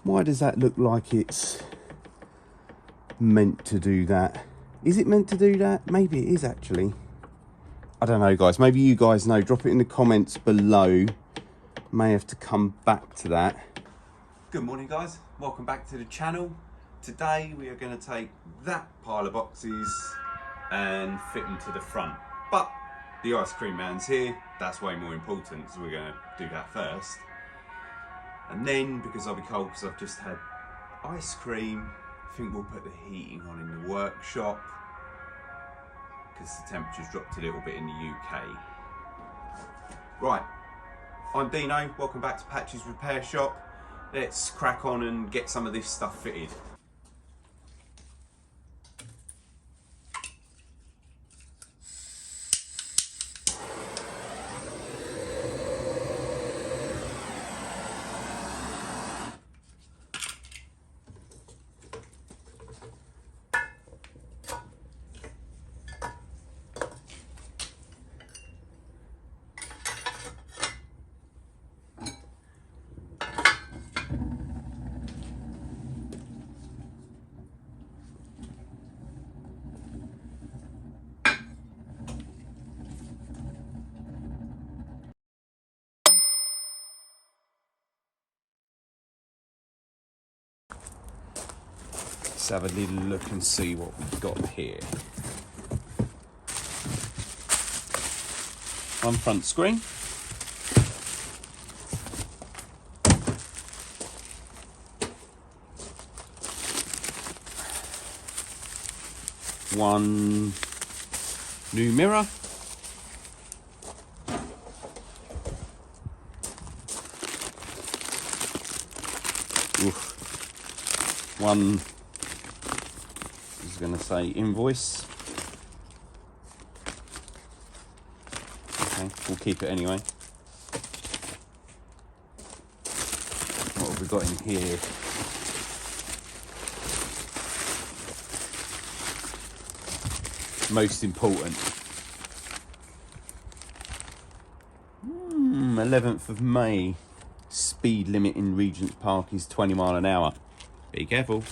Why does that look like it's meant to do that? Is it meant to do that? Maybe it is actually. I don't know, guys. Maybe you guys know. Drop it in the comments below. May have to come back to that. Good morning, guys. Welcome back to the channel. Today we are going to take that pile of boxes and fit them to the front. But the ice cream man's here. That's way more important, so we're going to do that first. And then, because I'll be cold because I've just had ice cream, I think we'll put the heating on in the workshop because the temperature's dropped a little bit in the UK. Right, I'm Dino. Welcome back to Patch's Repair Shop. Let's crack on and get some of this stuff fitted. Let's have a little look and see what we've got here. One front screen. One new mirror. Oof. One, I was going to say invoice. Okay, we'll keep it anyway. What have we got in here? Most important. 11th of May. Speed limit in Regent's Park is 20 miles an hour. Be careful.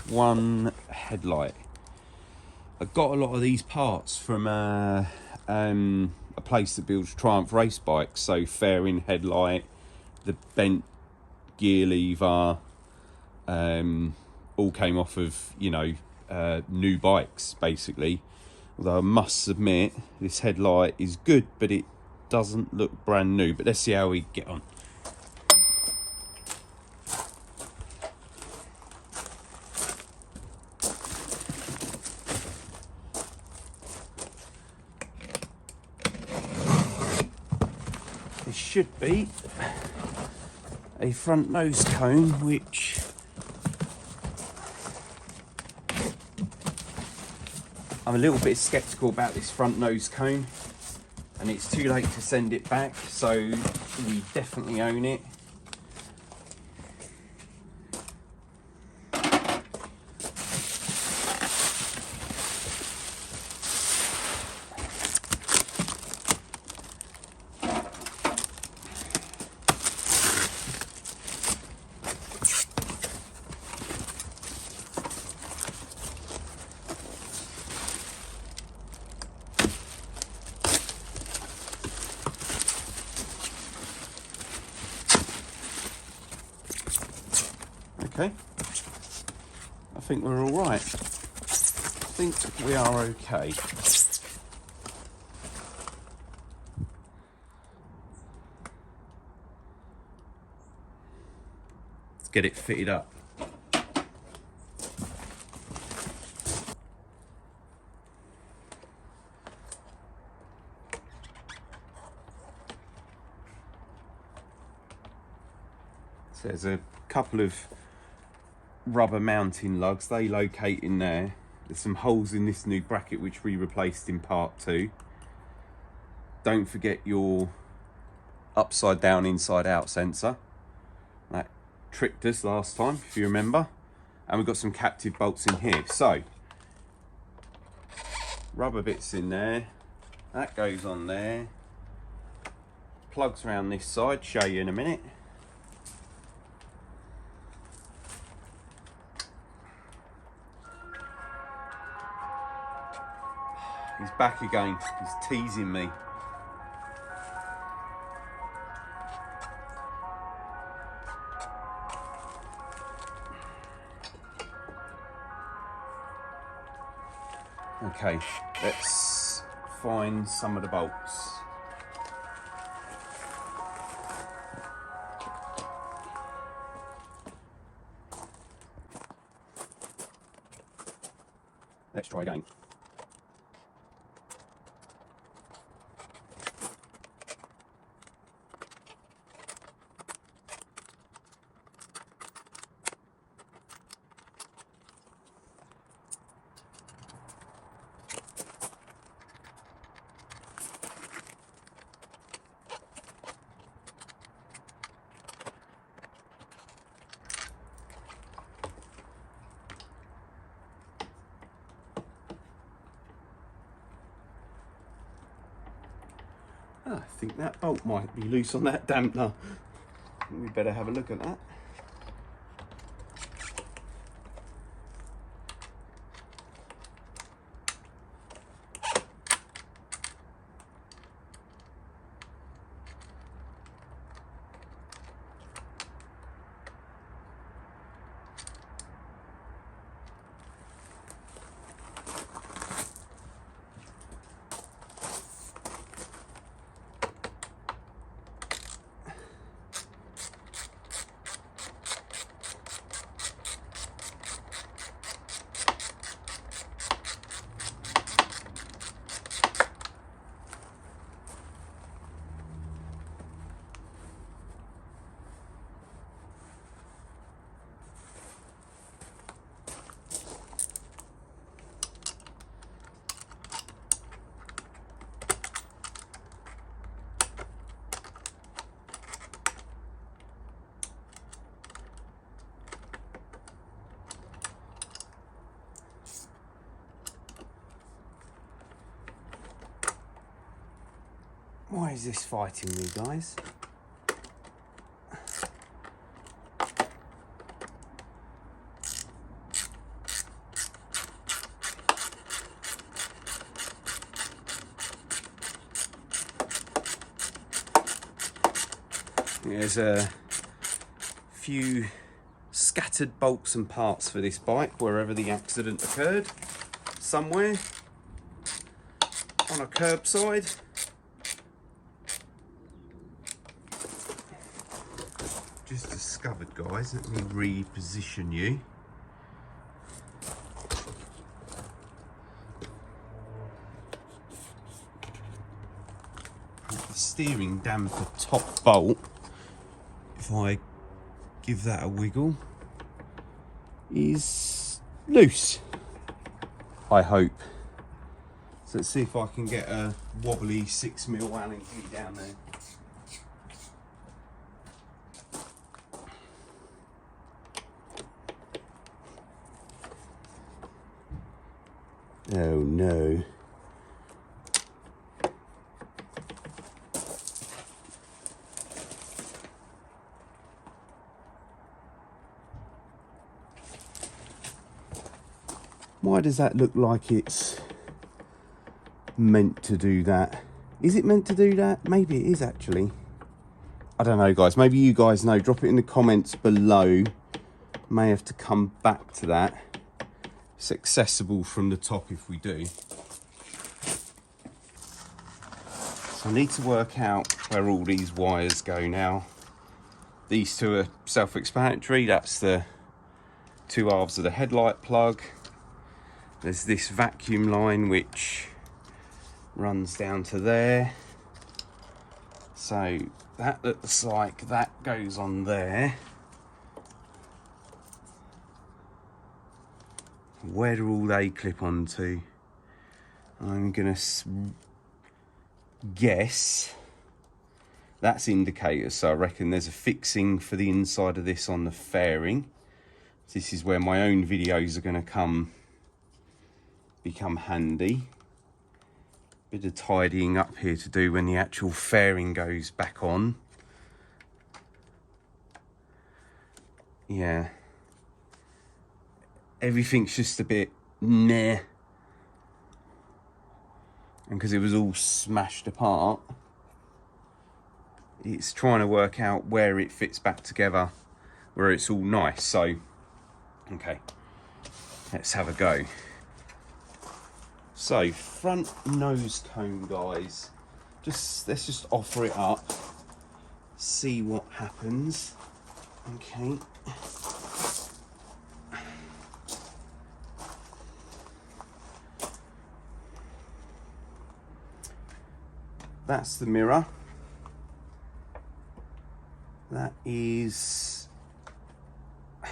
One headlight. I got a lot of these parts from a place that builds Triumph race bikes. So fairing headlight, the bent gear lever, all came off of, you know, new bikes basically. Although I must admit this headlight is good, but it doesn't look brand new. But let's see how we get on. There should be a front nose cone, which I'm a little bit skeptical about this front nose cone, and it's too late to send it back, so we definitely own it. Okay, I think we're all right. I think we are okay. Let's get it fitted up. So there's a couple of rubber mounting lugs, they locate in there. There's some holes in this new bracket which we replaced in part 2. Don't forget your upside down, inside out sensor. That tricked us last time, if you remember. And we've got some captive bolts in here. So, rubber bits in there. That goes on there. Plugs around this side, show you in a minute. He's back again, he's teasing me. Okay, let's find some of the bolts. Let's try again. I think that bolt might be loose on that dampener. We better have a look at that. Why is this fighting me, guys? There's a few scattered bolts and parts for this bike wherever the accident occurred. Somewhere on a curbside. Just discovered, guys, let me reposition you. The steering damper top bolt, if I give that a wiggle, is loose, I hope. So let's see if I can get a wobbly 6mm Allen key down there. Oh no. Why does that look like it's meant to do that? Is it meant to do that? Maybe it is actually. I don't know, guys. Maybe you guys know. Drop it in the comments below. May have to come back to that. It's accessible from the top if we do. So I need to work out where all these wires go now. These two are self-explanatory. That's the two halves of the headlight plug. There's this vacuum line which runs down to there. So that looks like that goes on there. Where do all they clip onto? I'm gonna guess That's indicators, so I reckon there's a fixing for the inside of this on the fairing. This is where my own videos are going to become handy. Bit of tidying up here to do when the actual fairing goes back on. Yeah. Everything's just a bit meh. And because it was all smashed apart, it's trying to work out where it fits back together, where it's all nice. So, okay, let's have a go. So, front nose cone, guys. Let's just offer it up, see what happens. Okay. That's the mirror. That is a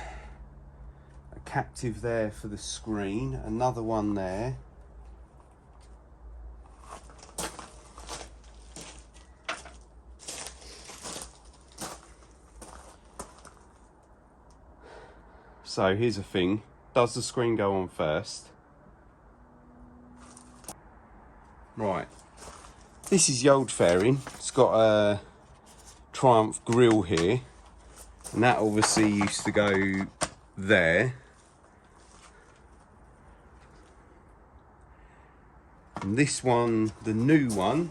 captive there for the screen, another one there. So here's a thing, does the screen go on first? Right, this is the old fairing. It's got a Triumph grille here, and that obviously used to go there. And this one, the new one,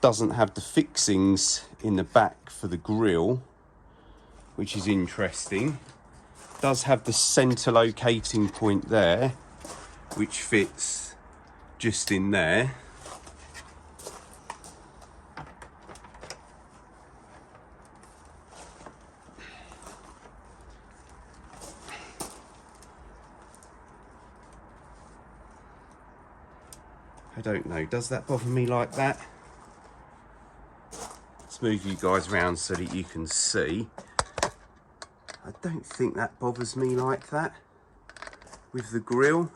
doesn't have the fixings in the back for the grille, which is interesting. Does have the center locating point there, which fits just in there. I don't know, does that bother me like that? Let's move you guys around so that you can see. I don't think that bothers me like that with the grille.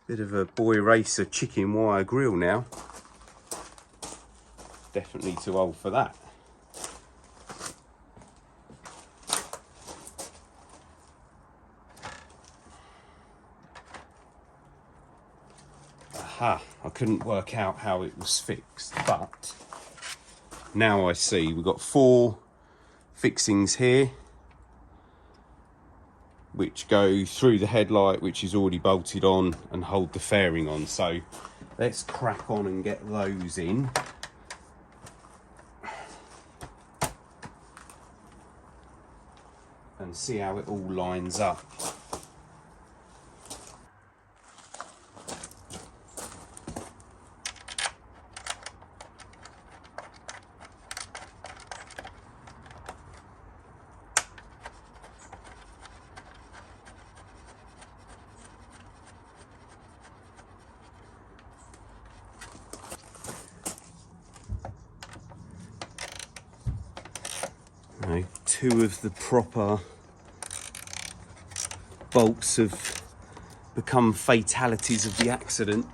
Bit of a boy racer chicken wire grille now. Definitely too old for that. Aha, I couldn't work out how it was fixed, but now I see. We've got 4 fixings here which go through the headlight, which is already bolted on, and hold the fairing on. So let's crack on and get those in. And see how it all lines up. Now, 2 of the proper bolts have become fatalities of the accident.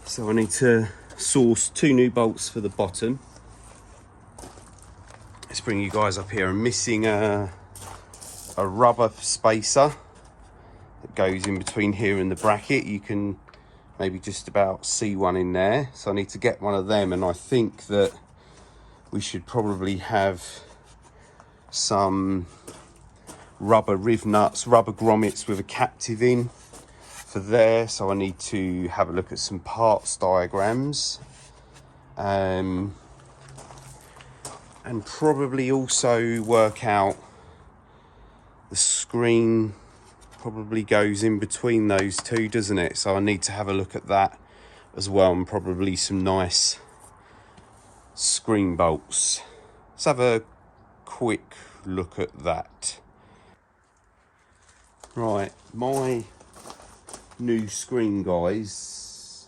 So I need to source 2 new bolts for the bottom. Let's bring you guys up here. I'm missing a rubber spacer that goes in between here and the bracket. You can maybe just about see one in there. So I need to get one of them, and I think that we should probably have some rubber riv nuts, rubber grommets with a captive in for there. So I need to have a look at some parts diagrams. And probably also work out the screen probably goes in between those 2, doesn't it? So I need to have a look at that as well, and probably some nice screen bolts. Let's have a quick look at that. Right, my new screen, guys,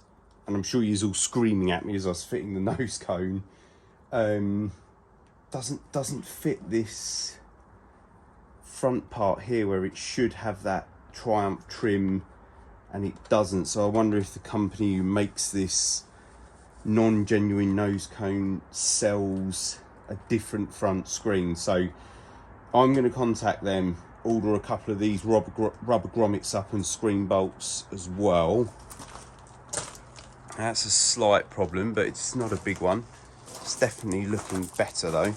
and I'm sure you're all screaming at me as I was fitting the nose cone, doesn't fit this front part here where it should have that Triumph trim, and it doesn't. So I wonder if the company who makes this non-genuine nose cone sells a different front screen. So I'm going to contact them, order a couple of these rubber grommets up and screen bolts as well. That's a slight problem, but it's not a big one. It's definitely looking better though.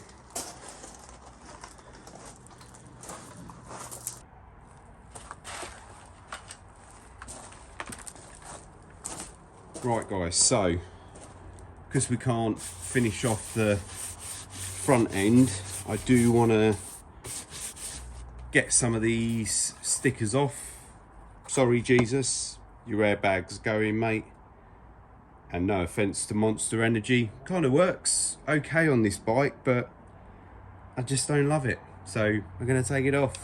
Right guys, so because we can't finish off the front end, I do want to get some of these stickers off. Sorry Jesus, your airbag's going, mate. And no offense to Monster Energy, kind of works okay on this bike, but I just don't love it, so I'm going to take it off.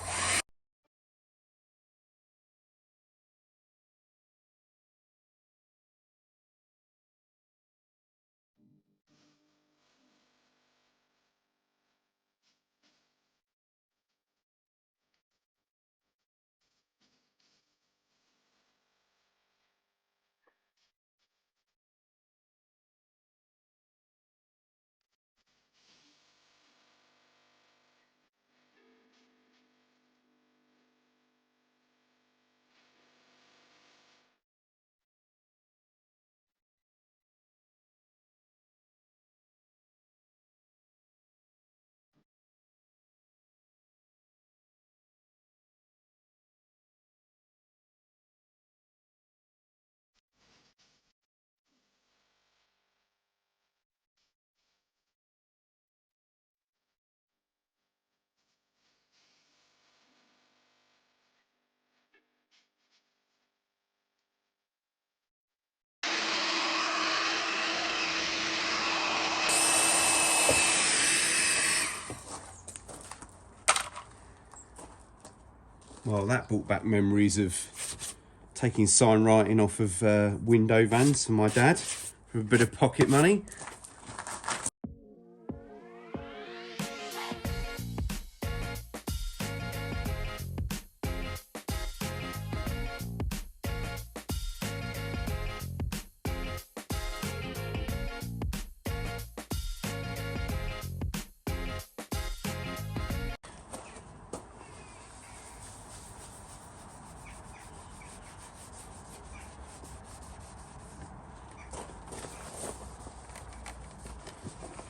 Well, that brought back memories of taking sign writing off of window vans for my dad for a bit of pocket money.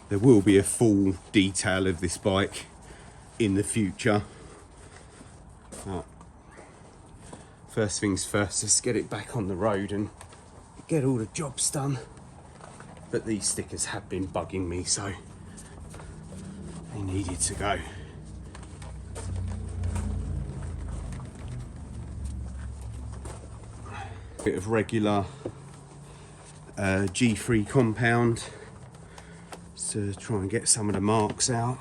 There will be a full detail of this bike in the future. First things first, let's get it back on the road and get all the jobs done. But these stickers have been bugging me, so they needed to go. Bit of regular G3 compound to try and get some of the marks out.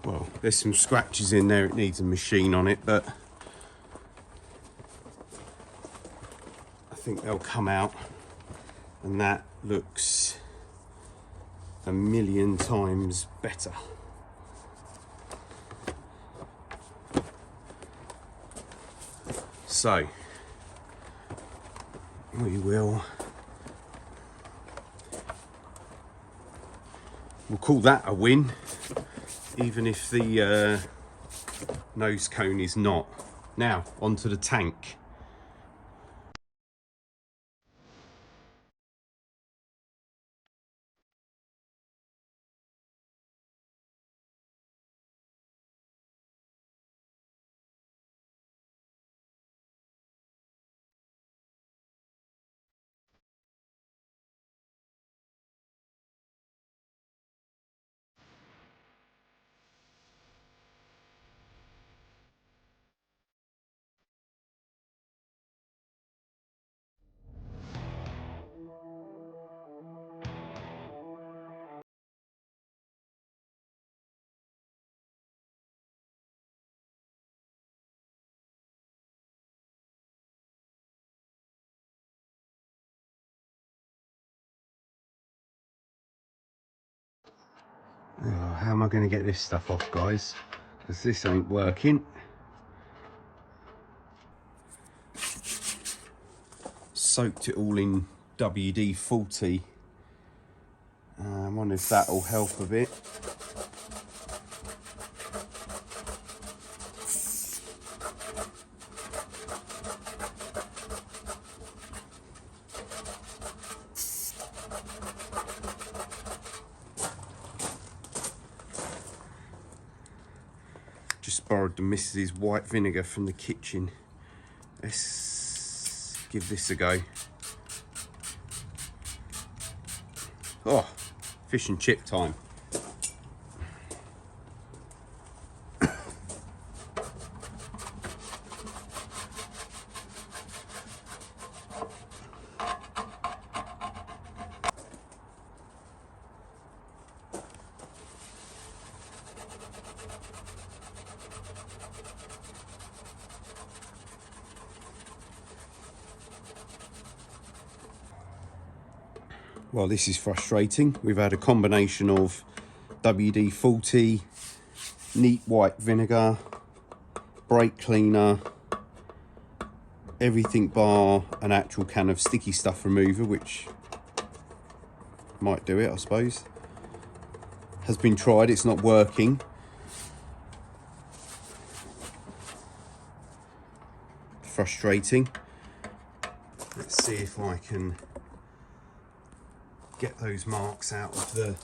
Well, there's some scratches in there, it needs a machine on it, but I think they'll come out, and that looks a million times better. So we'll call that a win, even if the nose cone is not. Now onto the tank. Oh, how am I going to get this stuff off, guys? Because this ain't working. Soaked it all in WD-40. I wonder if that'll help a bit. Just borrowed the missus's white vinegar from the kitchen. Let's give this a go. Oh, fish and chip time. Well, this is frustrating. We've had a combination of WD-40, neat white vinegar, brake cleaner, everything bar an actual can of sticky stuff remover, which might do it, I suppose. Has been tried, it's not working. Frustrating. Let's see if I can get those marks out of the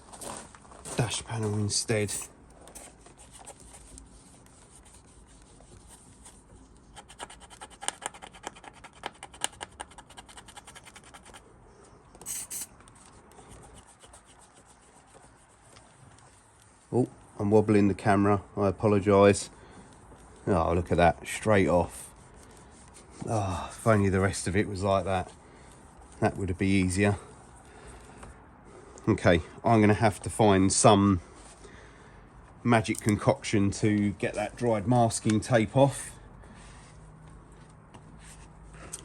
dash panel instead. Oh, I'm wobbling the camera, I apologise. Oh, look at that, straight off. Oh, if only the rest of it was like that. That would be easier. Okay, I'm going to have to find some magic concoction to get that dried masking tape off.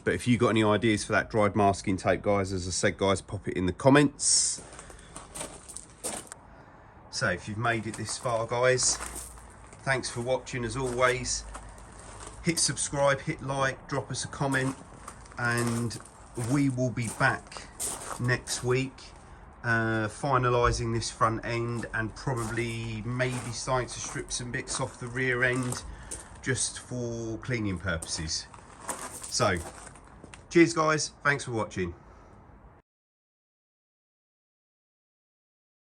But if you've got any ideas for that dried masking tape, guys, as I said, guys, pop it in the comments. So if you've made it this far, guys, thanks for watching as always. Hit subscribe, hit like, drop us a comment, and we will be back next week. Finalising this front end and probably maybe starting to strip some bits off the rear end just for cleaning purposes. So cheers guys, thanks for watching.